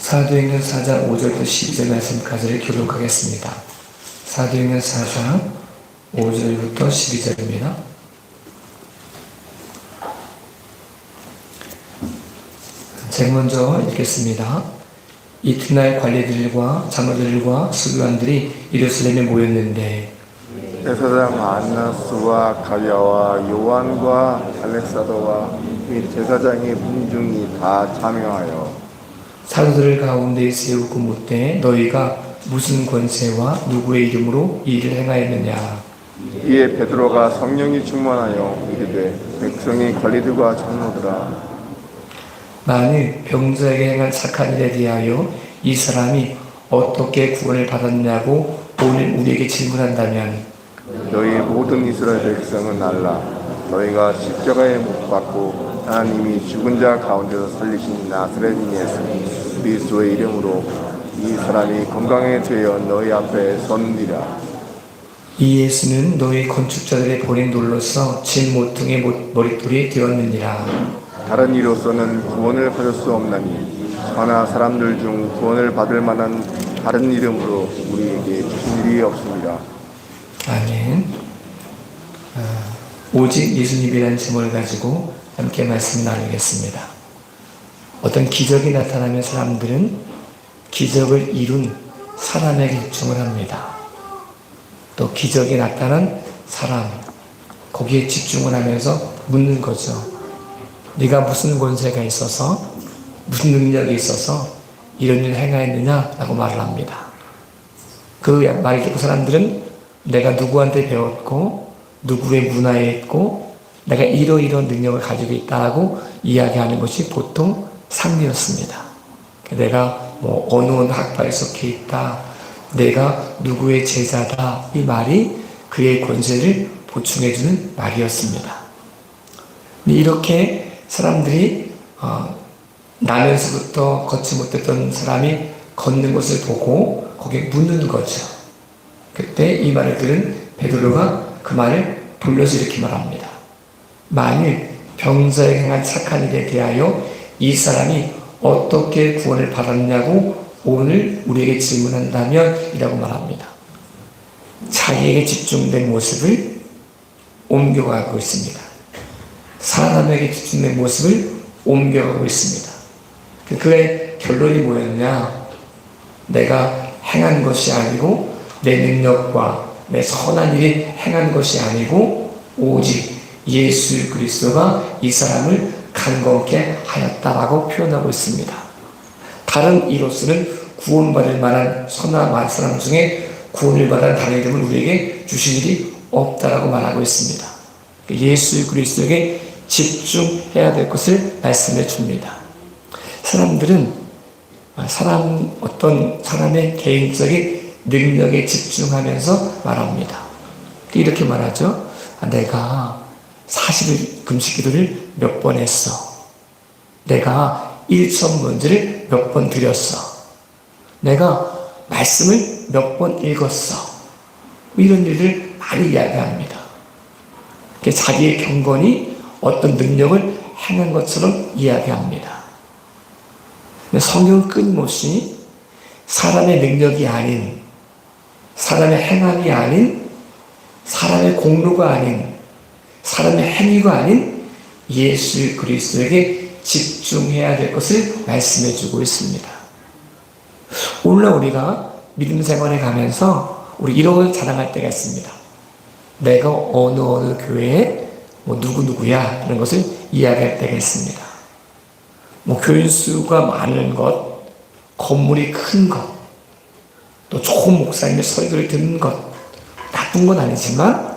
사도행전 4장 5절부터 12절 말씀까지를 교독하겠습니다. 사도행전 4장 5절부터 12절입니다. 제가 먼저 읽겠습니다. 이튿날 관리들과 장로들과 서기관들이 예루살렘에 모였는데 제사장 안나스와 가랴와 요한과 알렉사더와 및 제사장의 문중이 다 참여하여 사도들을 가운데 세우고 묻되 너희가 무슨 권세와 누구의 이름으로 이 일을 행하였느냐. 이에 베드로가 성령이 충만하여 이르되 백성의 관리들과 장로들아 만일 병자에게 행한 착한 일에 대하여 이 사람이 어떻게 구원을 받았냐고 오늘 우리에게 질문한다면 너희 모든 이스라엘 백성은 알라. 너희가 십자가에 못 박고 하나님이 죽은 자 가운데서 살리신 나사렛인 예수 그리스도의 이름으로 이 사람이 건강에 되어 너희 앞에 선니라. 이 예수는 너희 건축자들의 보낸 돌로서 진 모퉁이의 머릿돌이 되었느니라. 다른 이로서는 구원을 받을 수 없나니 천하 사람들 중 구원을 받을 만한 다른 이름으로 우리에게 주신 일이 없습니다. 아멘. 오직 예수님이라는 제목을 가지고 함께 말씀 나누겠습니다. 어떤 기적이 나타나면 사람들은 기적을 이룬 사람에게 집중을 합니다. 또 기적이 나타난 사람, 거기에 집중을 하면서 묻는 거죠. 네가 무슨 권세가 있어서, 무슨 능력이 있어서 이런 일을 행하였느냐? 라고 말을 합니다. 그 말을 듣고 사람들은 내가 누구한테 배웠고, 누구의 문화에 있고, 내가 이러이러한 능력을 가지고 있다고 이야기하는 것이 보통 상례였습니다. 내가 어느 학파에 속해 있다, 내가 누구의 제자다, 이 말이 그의 권세를 보충해주는 말이었습니다. 이렇게 사람들이 나면서부터 걷지 못했던 사람이 걷는 것을 보고 거기에 묻는 거죠. 그때 이 말을 들은 베드로가 그 말을 돌려서 이렇게 말합니다. 만일 병자에게 행한 착한 일에 대하여 이 사람이 어떻게 구원을 받았냐고 오늘 우리에게 질문한다면 이라고 말합니다. 자기에게 집중된 모습을 옮겨가고 있습니다. 사람에게 집중된 모습을 옮겨가고 있습니다. 그의 결론이 뭐였냐? 내가 행한 것이 아니고 내 능력과 내 선한 일이 행한 것이 아니고 오직 예수 그리스도가 이 사람을 강건케 하였다라고 표현하고 있습니다. 다른 이로서는 구원받을 만한 선한 사람 중에 구원을 받은 다른 이름을 우리에게 주신 일이 없다라고 말하고 있습니다. 예수 그리스도에게 집중해야 될 것을 말씀해 줍니다. 사람들은 어떤 사람의 개인적인 능력에 집중하면서 말합니다. 이렇게 말하죠. 내가 40일 금식 기도를 몇 번 했어. 내가 일천번제를 몇 번 드렸어. 내가 말씀을 몇 번 읽었어. 이런 일을 많이 이야기합니다. 자기의 경건이 어떤 능력을 행한 것처럼 이야기합니다. 성경은 끊임없이 사람의 능력이 아닌, 사람의 행함이 아닌, 사람의 공로가 아닌, 사람의 행위가 아닌 예수 그리스도에게 집중해야 될 것을 말씀해 주고 있습니다. 오늘날 우리가 믿음 생활에 가면서 우리 이런 걸 자랑할 때가 있습니다. 내가 어느 교회에 누구누구야 이런 것을 이야기할 때가 있습니다. 교인 수가 많은 것, 건물이 큰 것, 또 좋은 목사님의 설교를 듣는 것, 나쁜 건 아니지만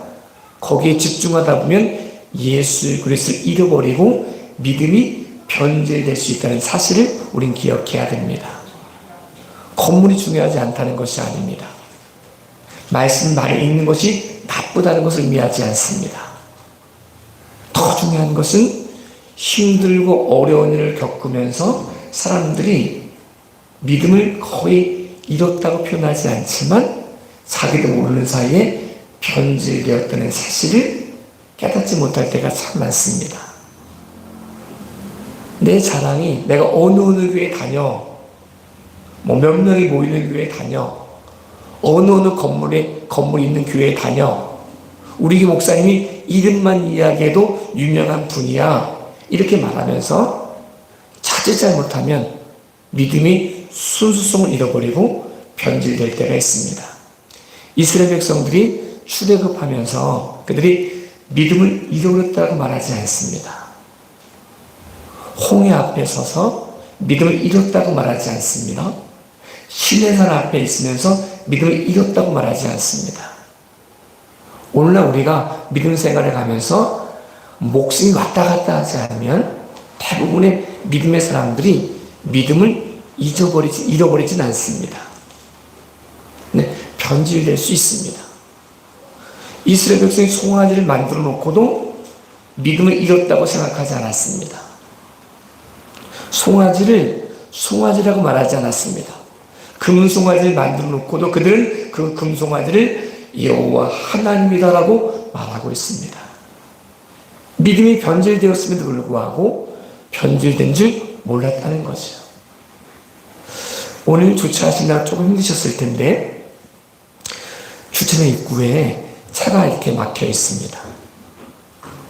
거기에 집중하다 보면 예수 그리스도를 잃어버리고 믿음이 변질될 수 있다는 사실을 우린 기억해야 됩니다. 건물이 중요하지 않다는 것이 아닙니다. 말씀 많이 읽는 것이 나쁘다는 것을 의미하지 않습니다. 더 중요한 것은 힘들고 어려운 일을 겪으면서 사람들이 믿음을 거의 잃었다고 표현하지 않지만 자기도 모르는 사이에 변질되었다는 사실을 깨닫지 못할 때가 참 많습니다. 내 자랑이 내가 어느 교회에 다녀, 뭐 몇 명이 모이는 교회에 다녀. 어느 건물이 있는 교회에 다녀. 우리 교회 목사님이 이름만 이야기해도 유명한 분이야. 이렇게 말하면서 자칫 잘못하면 믿음이 순수성을 잃어버리고 변질될 때가 있습니다. 이스라엘 백성들이 출애굽하면서 그들이 믿음을 잃어버렸다고 말하지 않습니다. 홍해 앞에 서서 믿음을 잃었다고 말하지 않습니다. 시내산 앞에 있으면서 믿음을 잃었다고 말하지 않습니다. 오늘날 우리가 믿음 생활을 가면서 목숨이 왔다 갔다 하지 않으면 대부분의 믿음의 사람들이 믿음을 잃어버리진 않습니다. 네, 변질될 수 있습니다. 이스라엘 백성이 송아지를 만들어 놓고도 믿음을 잃었다고 생각하지 않았습니다. 송아지를 송아지라고 말하지 않았습니다. 금송아지를 만들어 놓고도 그들은 그 금송아지를 여호와 하나님이다라고 말하고 있습니다. 믿음이 변질되었음에도 불구하고 변질된 줄 몰랐다는 거죠. 오늘 주차하신 날 조금 힘드셨을 텐데 주차장 입구에 차가 이렇게 막혀 있습니다.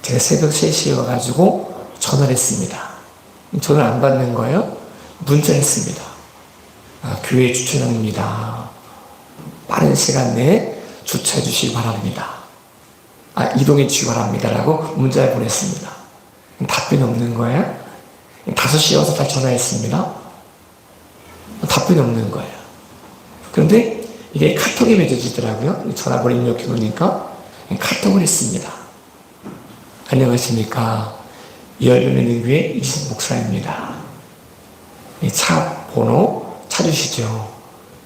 제가 새벽 3시에 와가지고 전화를 했습니다. 전화를 안 받는 거예요? 문자를 했습니다. 교회 주차장입니다. 빠른 시간 내에 주차해 주시기 바랍니다. 이동해 주시기 바랍니다. 라고 문자를 보냈습니다. 답변이 없는 거예요? 5시에 와서 다시 전화했습니다. 답변이 없는 거예요. 그런데 이게 카톡에 맺어지더라고요. 전화번호 입력해 보니까 카톡을 했습니다. 안녕하십니까. 열매는교회 이진석 목사입니다. 차 번호 찾으시죠.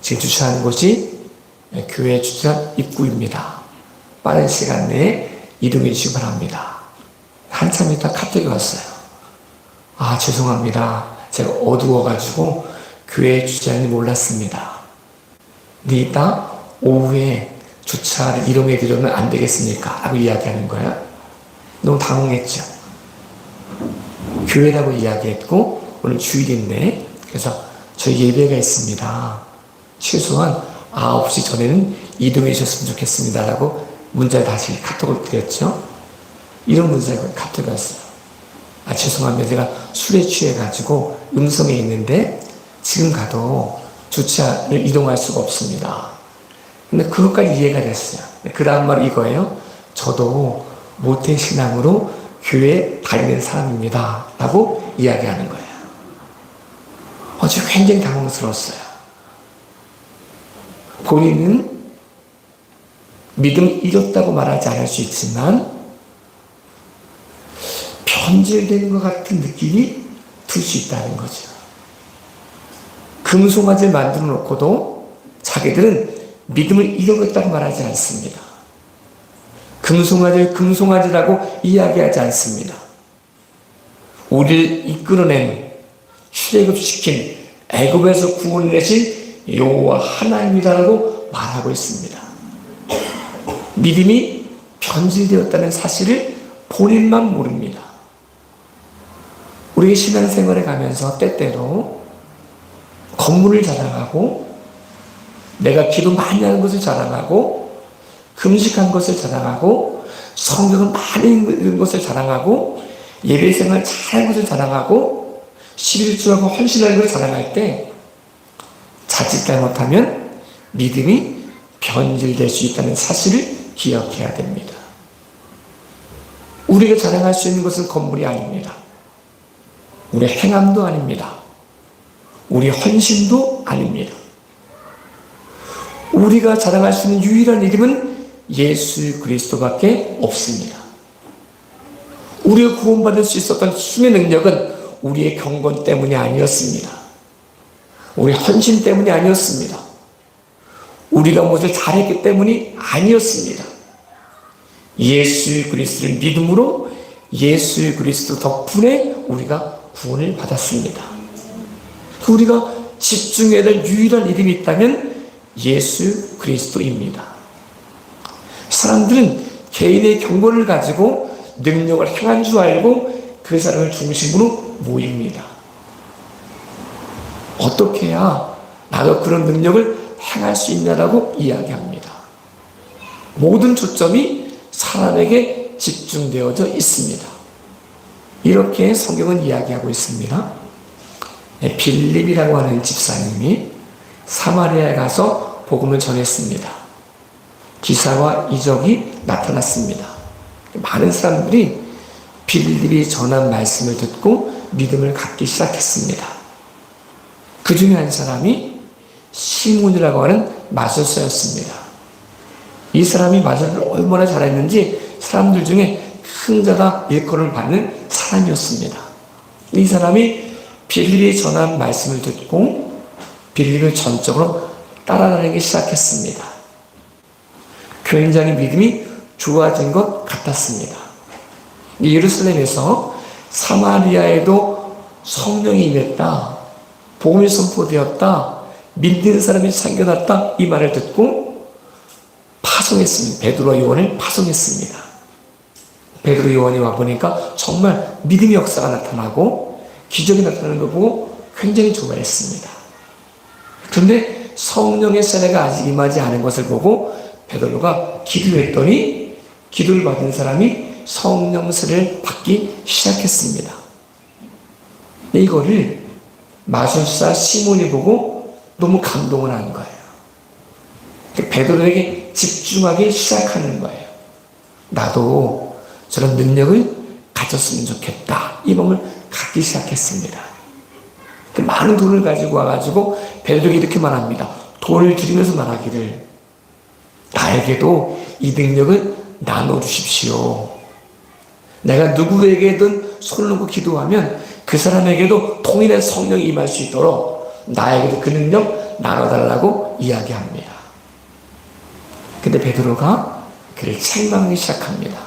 지금 주차하는 곳이 교회 주차장 입구입니다. 빠른 시간 내에 이동해 주시기 바랍니다. 한참 있다 카톡이 왔어요. 죄송합니다. 제가 어두워가지고 교회 주차장이 몰랐습니다. 근데 이따 오후에 주차를 이동해 드리면 안 되겠습니까? 라고 이야기하는 거야. 너무 당황했죠. 교회라고 이야기했고 오늘 주일인데 그래서 저희 예배가 있습니다. 최소한 9시 전에는 이동해 주셨으면 좋겠습니다. 라고 문자에 다시 카톡을 드렸죠. 이런 문자가 카톡이 왔어요. 죄송합니다. 제가 술에 취해가지고 음성에 있는데 지금 가도 주차를 이동할 수가 없습니다. 근데 그것까지 이해가 됐어요. 그 다음 말 이거예요. 저도 모태신앙으로 교회에 다니는 사람입니다. 라고 이야기하는 거예요. 어제 굉장히 당황스러웠어요. 본인은 믿음을 잃었다고 말하지 않을 수 있지만 변질된 것 같은 느낌이 들 수 있다는 거죠. 금송아지를 만들어 놓고도 자기들은 믿음을 잃어버렸다고 말하지 않습니다. 금송아지를 금송아지라고 이야기하지 않습니다. 우리를 이끌어낸 출애굽시킨 애굽에서 구원내신 여호와 하나님이다라고 말하고 있습니다. 믿음이 변질되었다는 사실을 본인만 모릅니다. 우리의 신앙생활에 가면서 때때로 건물을 자랑하고 내가 기도 많이 하는 것을 자랑하고 금식한 것을 자랑하고 성경을 많이 읽은 것을 자랑하고 예배생활 잘한 것을 자랑하고 11조하고 헌신하는 것을 자랑할 때 자칫 잘못하면 믿음이 변질될 수 있다는 사실을 기억해야 됩니다. 우리가 자랑할 수 있는 것은 건물이 아닙니다. 우리 행함도 아닙니다. 우리 헌신도 아닙니다. 우리가 자랑할 수 있는 유일한 이름은 예수 그리스도밖에 없습니다. 우리가 구원받을 수 있었던 수의 능력은 우리의 경건 때문이 아니었습니다. 우리 헌신 때문이 아니었습니다. 우리가 무엇을 잘했기 때문이 아니었습니다. 예수 그리스도를 믿음으로 예수 그리스도 덕분에 우리가 구원을 받았습니다. 우리가 집중해야 될 유일한 이름이 있다면 예수 그리스도입니다. 사람들은 개인의 경건을 가지고 능력을 행한 줄 알고 그 사람을 중심으로 모입니다. 어떻게 해야 나도 그런 능력을 행할 수 있냐라고 이야기합니다. 모든 초점이 사람에게 집중되어져 있습니다. 이렇게 성경은 이야기하고 있습니다. 빌립이라고 하는 집사님이 사마리아에 가서 복음을 전했습니다. 기사와 이적이 나타났습니다. 많은 사람들이 빌립이 전한 말씀을 듣고 믿음을 갖기 시작했습니다. 그 중에 한 사람이 시몬이라고 하는 마술사였습니다. 이 사람이 마술을 얼마나 잘했는지 사람들 중에 큰 자가 일컬음을 받는 사람이었습니다. 이 사람이 빌립이 전한 말씀을 듣고 빌립을 전적으로 따라다니기 시작했습니다. 굉장히 믿음이 좋아진 것 같았습니다. 예루살렘에서 사마리아에도 성령이 임했다, 복음이 선포되었다, 믿는 사람이 생겨났다, 이 말을 듣고 파송했습니다. 베드로와 요한을 파송했습니다. 베드로 요한이 와보니까 정말 믿음의 역사가 나타나고 기적이 나타나는 걸 보고 굉장히 좋아했습니다. 그런데 성령의 세례가 아직 임하지 않은 것을 보고 베드로가 기도했더니 기도를 받은 사람이 성령 세례를 받기 시작했습니다. 이거를 마술사 시몬이 보고 너무 감동을 한 거예요. 베드로에게 집중하기 시작하는 거예요. 나도 저런 능력을 가졌으면 좋겠다. 이 마음을 갖기 시작했습니다. 많은 돈을 가지고 와가지고 베드로에게 이렇게 말합니다. 돈을 드리면서 말하기를 나에게도 이 능력을 나눠주십시오. 내가 누구에게든 손을 놓고 기도하면 그 사람에게도 통일의 성령이 임할 수 있도록 나에게도 그 능력 나눠달라고 이야기합니다. 근데 베드로가 그를 책망하기 시작합니다.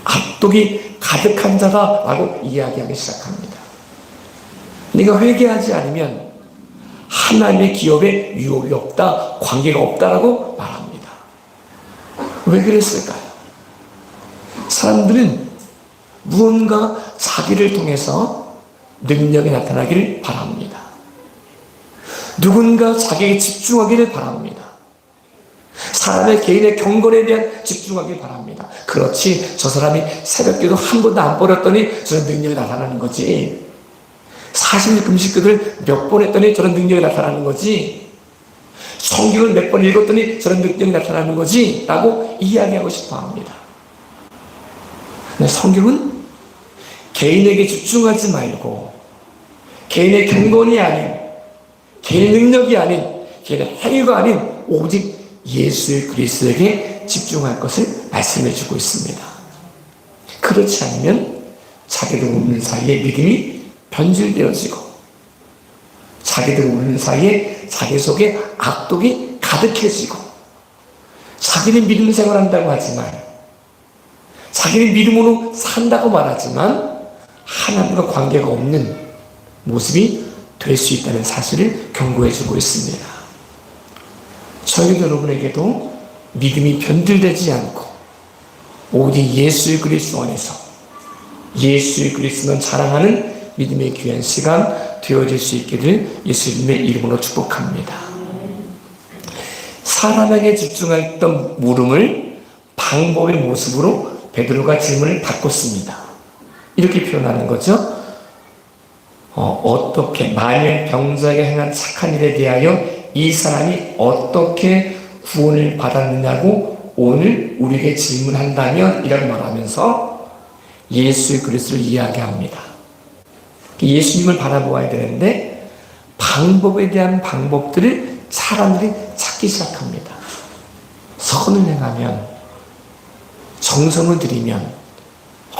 악독이 가득한 자다라고 이야기하기 시작합니다. 네가 회개하지 않으면 하나님의 기업에 유혹이 없다, 관계가 없다라고 말합니다. 왜 그랬을까요? 사람들은 무언가 자기를 통해서 능력이 나타나기를 바랍니다. 누군가 자기에게 집중하기를 바랍니다. 사람의 개인의 경건에 대한 집중하길 바랍니다. 그렇지, 저 사람이 새벽기도 한 번도 안 버렸더니 저런 능력이 나타나는 거지. 40일 금식기도를 몇 번 했더니 저런 능력이 나타나는 거지. 성경을 몇 번 읽었더니 저런 능력이 나타나는 거지 라고 이야기하고 싶어 합니다. 근데 성경은 개인에게 집중하지 말고 개인의 경건이 아닌, 개인의 능력이 아닌, 개인의 행위가 아닌 오직 예수 그리스도에게 집중할 것을 말씀해 주고 있습니다. 그렇지 않으면 자기도 모르는 사이에 믿음이 변질되어지고 자기도 모르는 사이에 자기 속에 악독이 가득해지고 자기는 믿음 생활한다고 하지만 자기는 믿음으로 산다고 말하지만 하나님과 관계가 없는 모습이 될 수 있다는 사실을 경고해 주고 있습니다. 저희 여러분에게도 믿음이 변질되지 않고 오직 예수 그리스도 안에서 예수 그리스도는 자랑하는 믿음의 귀한 시간 되어질 수 있기를 예수님의 이름으로 축복합니다. 사람에게 집중했던 물음을 방법의 모습으로 베드로가 질문을 바꿨습니다. 이렇게 표현하는 거죠. 어떻게 만일 병자에게 행한 착한 일에 대하여 이 사람이 어떻게 구원을 받았느냐고 오늘 우리에게 질문한다면 이라고 말하면서 예수 그리스도를 이야기합니다. 예수님을 바라보아야 되는데 방법에 대한 방법들을 사람들이 찾기 시작합니다. 선을 행하면, 정성을 들이면,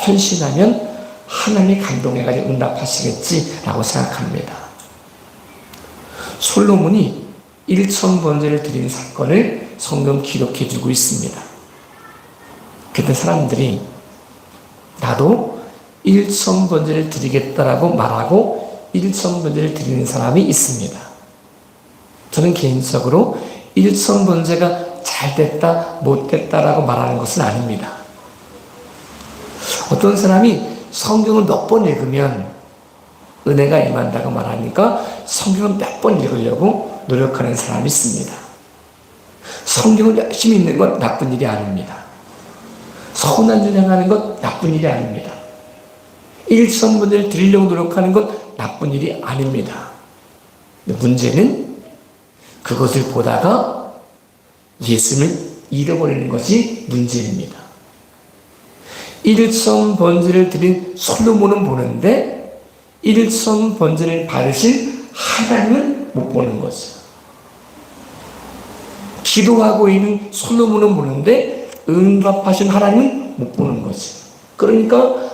헌신하면 하나님이 감동해가지고 응답하시겠지라고 생각합니다. 솔로몬이 1000번제를 드린 사건을 성경 기록해 주고 있습니다. 그때 사람들이 나도 1000번제를 드리겠다라고 말하고 1000번제를 드리는 사람이 있습니다. 저는 개인적으로 1000번제가 잘 됐다, 못 됐다라고 말하는 것은 아닙니다. 어떤 사람이 성경을 몇 번 읽으면 은혜가 임한다고 말하니까 성경을 몇 번 읽으려고 노력하는 사람이 있습니다. 성경을 열심히 읽는 건 나쁜 일이 아닙니다. 선한 일 행하는 건 나쁜 일이 아닙니다. 일선문제를 드리려고 노력하는 건 나쁜 일이 아닙니다. 문제는 그것을 보다가 예수님을 잃어버리는 것이 문제입니다. 일선 번제를 드린 솔로몬은 보는데 일선 번제를 받으신 하나님은 못 보는 거죠. 기도하고 있는 솔로몬은 보는데 응답하신 하나님은 못 보는 거죠. 그러니까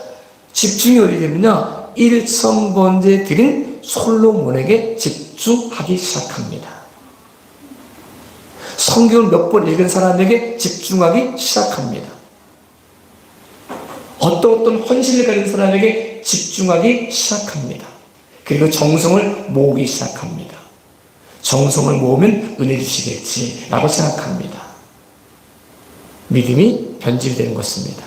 집중이 어디 되느냐? 일선 번제 드린 솔로몬에게 집중하기 시작합니다. 성경을 몇 번 읽은 사람에게 집중하기 시작합니다. 어떤 헌신을 가진 사람에게 집중하기 시작합니다. 그리고 정성을 모으기 시작합니다. 정성을 모으면 은혜 주시겠지라고 생각합니다. 믿음이 변질되는 것입니다.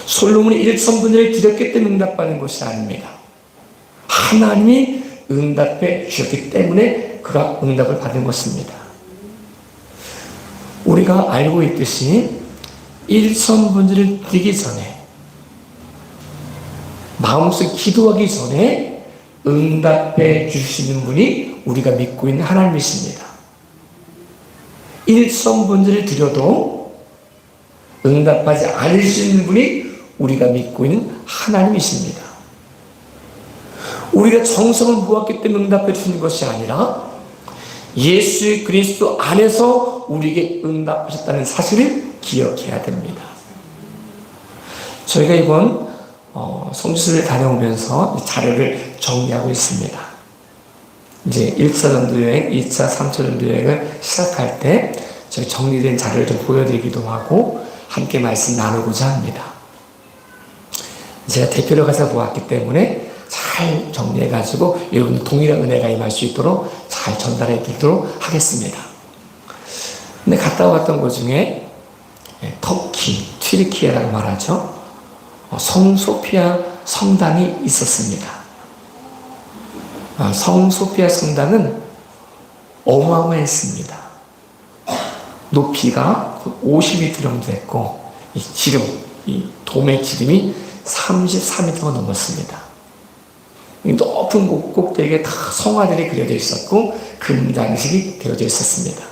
솔로몬이 일선분을 드렸기 때문에 응답받는 것이 아닙니다. 하나님이 응답해 주셨기 때문에 그가 응답을 받은 것입니다. 우리가 알고 있듯이 일선분들을 드리기 전에 마음속에 기도하기 전에 응답해 주시는 분이 우리가 믿고 있는 하나님이십니다. 일선분들을 드려도 응답하지 않을 수 있는 분이 우리가 믿고 있는 하나님이십니다. 우리가 정성을 모았기 때문에 응답해 주는 것이 아니라 예수 그리스도 안에서 우리에게 응답하셨다는 사실을 기억해야 됩니다. 저희가 이번 성지순례를 다녀오면서 자료를 정리하고 있습니다. 이제 1차 전도 여행, 2차, 3차 전도 여행을 시작할 때 저희 정리된 자료를 좀 보여드리기도 하고 함께 말씀 나누고자 합니다. 제가 대표로 가서 보았기 때문에 잘 정리해가지고 여러분 동일한 은혜가 임할 수 있도록 잘 전달해 드리도록 하겠습니다. 근데 갔다 왔던 곳 중에 터키, 튀르키예라고 말하죠. 성 소피아 성당이 있었습니다. 성 소피아 성당은 어마어마했습니다. 높이가 50m 정도 됐고 이 도매 지름이 33m가 넘었습니다. 높은 꼭대기에 다 성화들이 그려져 있었고 금장식이 되어져 있었습니다.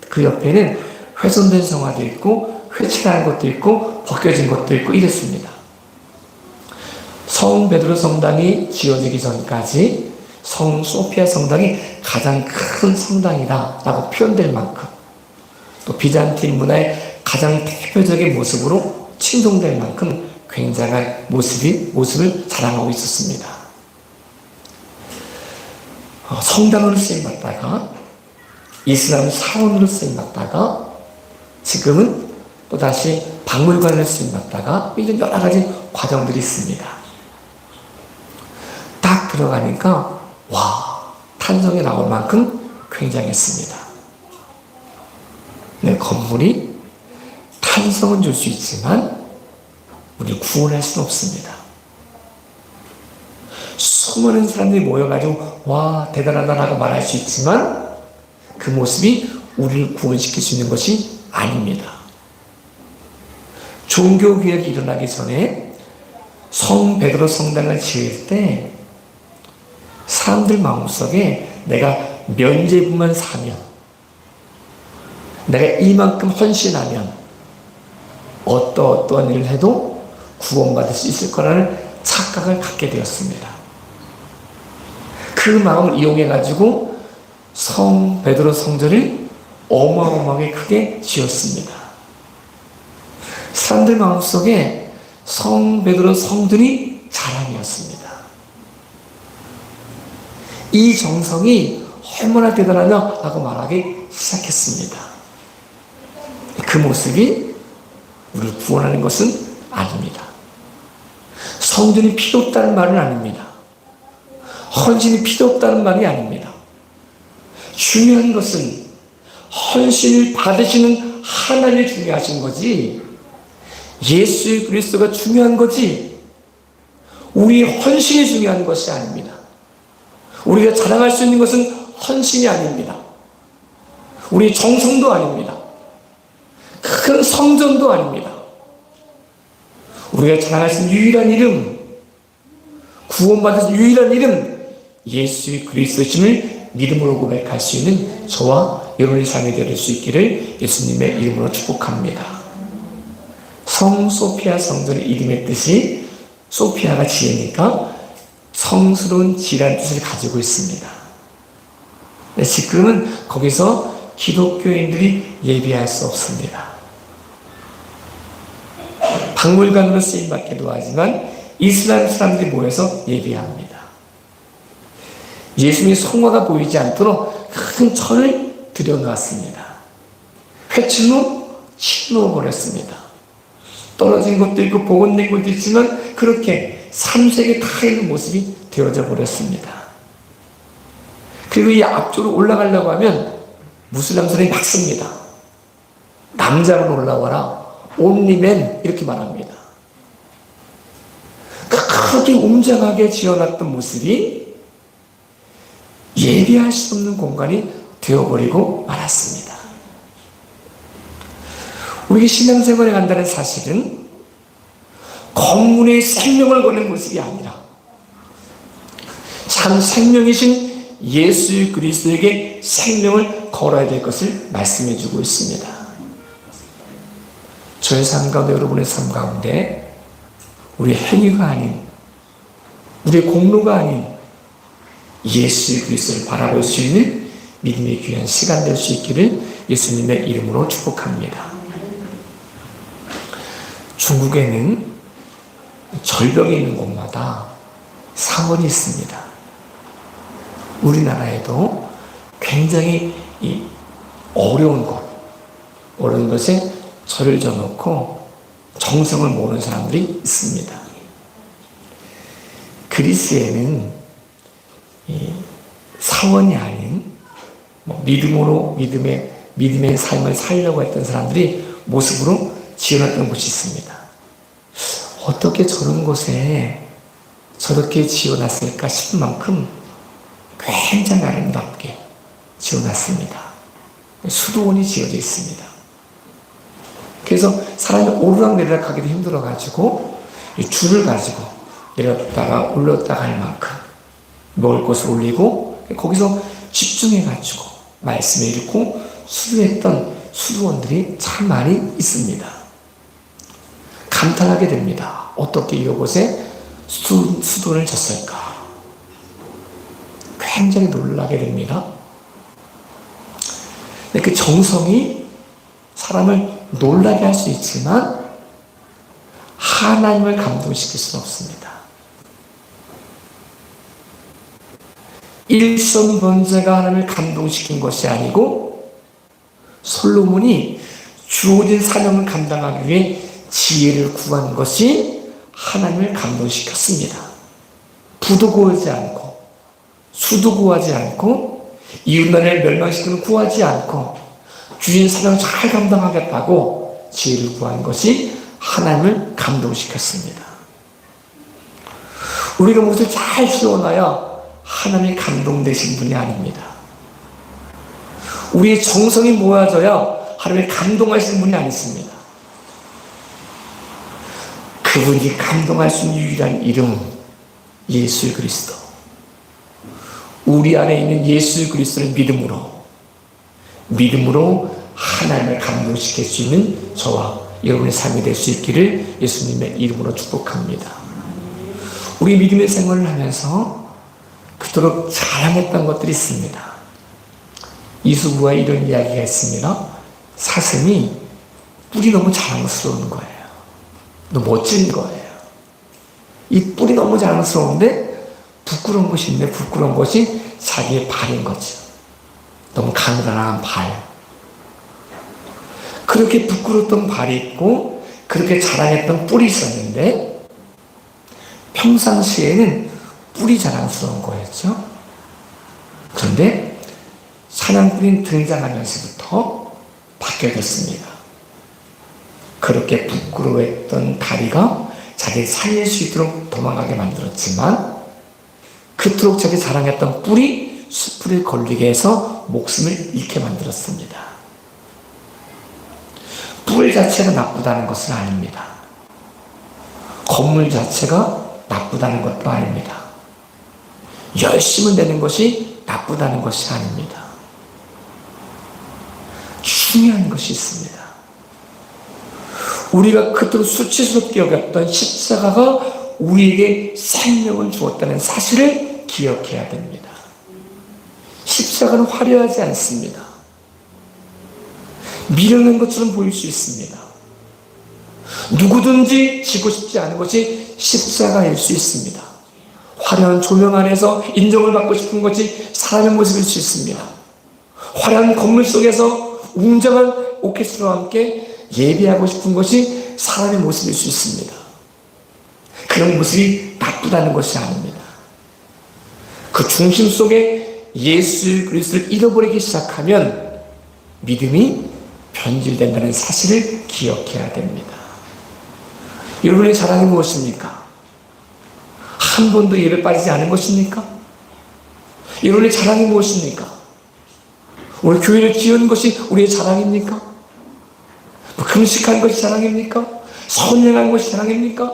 그 옆에는 훼손된 성화도 있고 회칠한 것도 있고 벗겨진 것도 있고 이랬습니다. 성 베드로 성당이 지어지기 전까지 성 소피아 성당이 가장 큰 성당이다라고 표현될 만큼 또 비잔틴 문화의 가장 대표적인 모습으로 칭송될 만큼 굉장한 모습을 자랑하고 있었습니다. 성당으로 쓰임받다가 이슬람 사원으로 쓰임받다가 지금은 또다시 박물관으로 쓰임받다가 이런 여러 가지 과정들이 있습니다. 딱 들어가니까 와, 탄성이 나올 만큼 굉장했습니다. 네, 건물이 탄성은 줄 수 있지만 우리를 구원할 수는 없습니다. 수많은 사람들이 모여가지고 와 대단하다라고 말할 수 있지만 그 모습이 우리를 구원시킬 수 있는 것이 아닙니다. 종교개혁이 일어나기 전에 성 베드로 성당을 지을 때 사람들 마음속에 내가 면죄부만 사면 내가 이만큼 헌신하면 어떠한 일을 해도 구원받을 수 있을 거라는 착각을 갖게 되었습니다. 그 마음을 이용해가지고 성 베드로 성전을 어마어마하게 크게 지었습니다. 사람들 마음속에 성 베드로 성전이 자랑이었습니다. 이 정성이 얼마나 대단하냐라고 말하기 시작했습니다. 그 모습이 우리를 구원하는 것은 아닙니다. 성전이 필요 없다는 말은 아닙니다. 헌신이 필요 없다는 말이 아닙니다. 중요한 것은 헌신을 받으시는 하나님이 중요하신 거지 예수 그리스도가 중요한 거지 우리의 헌신이 중요한 것이 아닙니다. 우리가 자랑할 수 있는 것은 헌신이 아닙니다. 우리의 정성도 아닙니다. 큰 성전도 아닙니다. 우리가 자랑할 수 있는 유일한 이름, 구원받은 유일한 이름, 예수 그리스도심을 믿음으로 고백할 수 있는 저와 여러분의 삶이 될 수 있기를 예수님의 이름으로 축복합니다. 성 소피아 성전의 이름의 뜻이 소피아가 지으니까 성스러운 지라는 뜻을 가지고 있습니다. 지금은 거기서 기독교인들이 예배할 수 없습니다. 박물관으로 쓰임받기도 하지만 이슬람 사람들이 모여서 예배합니다. 예수님의 성화가 보이지 않도록 큰 철을 들여놨습니다. 회초로 치놓아 버렸습니다. 떨어진 것도 있고 복원된 것도 있지만 그렇게 3색에 타 있는 모습이 되어져 버렸습니다. 그리고 이 앞쪽으로 올라가려고 하면 무슬람 사람이 막습니다. 남자만 올라와라. 온리맨 이렇게 말합니다. 크게 웅장하게 지어놨던 모습이 예배할 수 없는 공간이 되어버리고 말았습니다. 우리가 신앙생활에 간다는 사실은 건물에 생명을 거는 모습이 아니라 참 생명이신 예수 그리스도에게 생명을 걸어야 될 것을 말씀해 주고 있습니다. 저의 삶 가운데, 여러분의 삶 가운데 우리의 행위가 아닌, 우리의 공로가 아닌 예수 그리스도를 바라볼 수 있는 믿음의 귀한 시간 될 수 있기를 예수님의 이름으로 축복합니다. 중국에는 절벽에 있는 곳마다 사원이 있습니다. 우리나라에도 굉장히 어려운 것에 절을 져놓고 정성을 모으는 사람들이 있습니다. 그리스에는 사원이 아닌 믿음의 삶을 살려고 했던 사람들이 모습으로 지어놨던 곳이 있습니다. 어떻게 저런 곳에 저렇게 지어놨을까 싶은 만큼 굉장히 아름답게 지어놨습니다. 수도원이 지어져 있습니다. 그래서 사람이 오르락내리락 하기도 힘들어가지고 줄을 가지고 내렸다가 올렸다가 할 만큼 먹을 것을 올리고 거기서 집중해가지고 말씀을 읽고 수도했던 수도원들이 참 많이 있습니다. 감탄하게 됩니다. 어떻게 이곳에 수도원을 졌을까? 굉장히 놀라게 됩니다. 그 정성이 사람을 놀라게 할 수 있지만 하나님을 감동시킬 수는 없습니다. 일선 번제가 하나님을 감동시킨 것이 아니고 솔로몬이 주어진 사명을 감당하기 위해 지혜를 구한 것이 하나님을 감동시켰습니다. 부도 구하지 않고 수도 구하지 않고 이웃나라를 멸망시키는 구하지 않고 주인 사명을 잘 감당하겠다고 지혜를 구한 것이 하나님을 감동시켰습니다. 우리가 무엇을 잘 지어놔야 하나님이 감동되신 분이 아닙니다. 우리의 정성이 모아져야 하나님이 감동하시는 분이 아니십니다. 그분이 감동할 수 있는 유일한 이름, 예수 그리스도. 우리 안에 있는 예수 그리스도를 믿음으로 하나님을 감동시킬 수 있는 저와 여러분의 삶이 될 수 있기를 예수님의 이름으로 축복합니다. 우리 믿음의 생활을 하면서 그토록 자랑했던 것들이 있습니다. 이수부와 이런 이야기가 있습니다. 사슴이 뿔이 너무 자랑스러운 거예요. 너무 멋진 거예요. 이 뿔이 너무 자랑스러운데 부끄러운 것이 있는데 부끄러운 것이 자기의 발인 거죠. 너무 강건한 발. 그렇게 부끄러웠던 발이 있고 그렇게 자랑했던 뿔이 있었는데 평상시에는 뿔이 자랑스러운 거였죠. 그런데 사냥꾼이 등장하면서부터 바뀌어졌습니다. 그렇게 부끄러워했던 다리가 자기 살릴 수 있도록 도망가게 만들었지만 그토록 자기 자랑했던 뿔이 숯불에 걸리게 해서 목숨을 잃게 만들었습니다. 뿔 자체가 나쁘다는 것은 아닙니다. 건물 자체가 나쁘다는 것도 아닙니다. 열심을 내는 것이 나쁘다는 것이 아닙니다. 중요한 것이 있습니다. 우리가 그토록 수치스럽게 여겼던 십자가가 우리에게 생명을 주었다는 사실을 기억해야 됩니다. 십자가는 화려하지 않습니다. 미련한 것처럼 보일 수 있습니다. 누구든지 지고 싶지 않은 것이 십자가일 수 있습니다. 화려한 조명 안에서 인정을 받고 싶은 것이 사람의 모습일 수 있습니다. 화려한 건물 속에서 웅장한 오케스트라와 함께 예배하고 싶은 것이 사람의 모습일 수 있습니다. 그런 모습이 나쁘다는 것이 아닙니다. 그 중심 속에 예수 그리스도를 잃어버리기 시작하면 믿음이 변질된다는 사실을 기억해야 됩니다. 여러분의 자랑이 무엇입니까? 한 번도 예배 빠지지 않은 것입니까? 여러분의 자랑이 무엇입니까? 오늘 교회를 지은 것이 우리의 자랑입니까? 금식한 것이 자랑입니까? 선행한 것이 자랑입니까?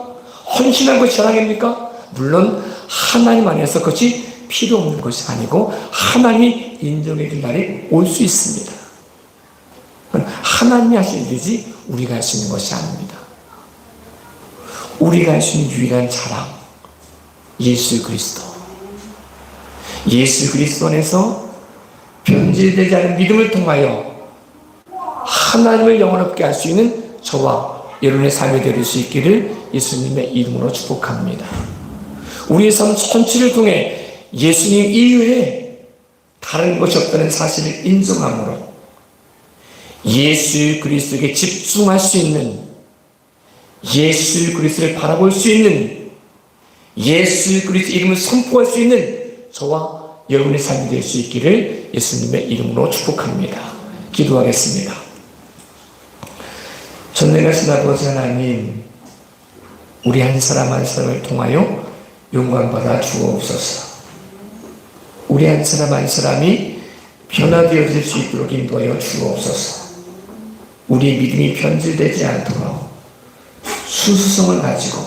헌신한 것이 자랑입니까? 물론 하나님 안에서 그것이 필요 없는 것이 아니고 하나님이 인정해 줄 날이 올 수 있습니다. 하나님이 하실 일이지 우리가 할 수 있는 것이 아닙니다. 우리가 할 수 있는 유일한 자랑, 예수 그리스도. 예수 그리스도 안에서 변질되지 않은 믿음을 통하여 하나님을 영원롭게 할 수 있는 저와 여러분의 삶이 될 수 있기를 예수님의 이름으로 축복합니다. 우리의 삶 전체를 통해 예수님 이외에 다른 것이 없다는 사실을 인정함으로 예수 그리스도에게 집중할 수 있는, 예수 그리스도를 바라볼 수 있는, 예수 그리스도 이름을 선포할 수 있는 저와 여러분의 삶이 될 수 있기를 예수님의 이름으로 축복합니다. 기도하겠습니다. 전능하신 아버지 하나님, 우리 한 사람 한 사람을 통하여 영광받아 주옵소서. 우리 한 사람 한 사람이 변화되어질 수 있도록 인도하여 주옵소서. 우리의 믿음이 변질되지 않도록 순수성을 가지고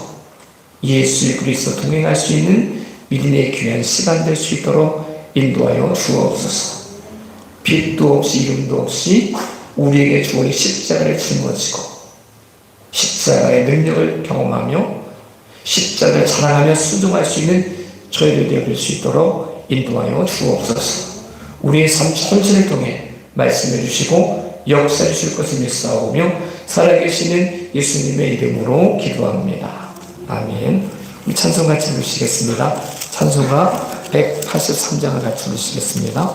예수 그리스도 동행할 수 있는 믿음의 귀한 시간 될 수 있도록 인도하여 주옵소서. 빛도 없이 이름도 없이 우리에게 주어진 십자가를 짊어지고 십자가의 능력을 경험하며 십자가를 자랑하며 순종할 수 있는 저희들 되어질 수 있도록 인도하여 주옵소서. 우리의 삶 전체를 통해 말씀해 주시고 역사해 주실 것을 믿사오며 살아계시는 예수님의 이름으로 기도합니다. 아멘. 우리 찬송 같이 부르시겠습니다. 찬송가 183장을 같이 부르시겠습니다.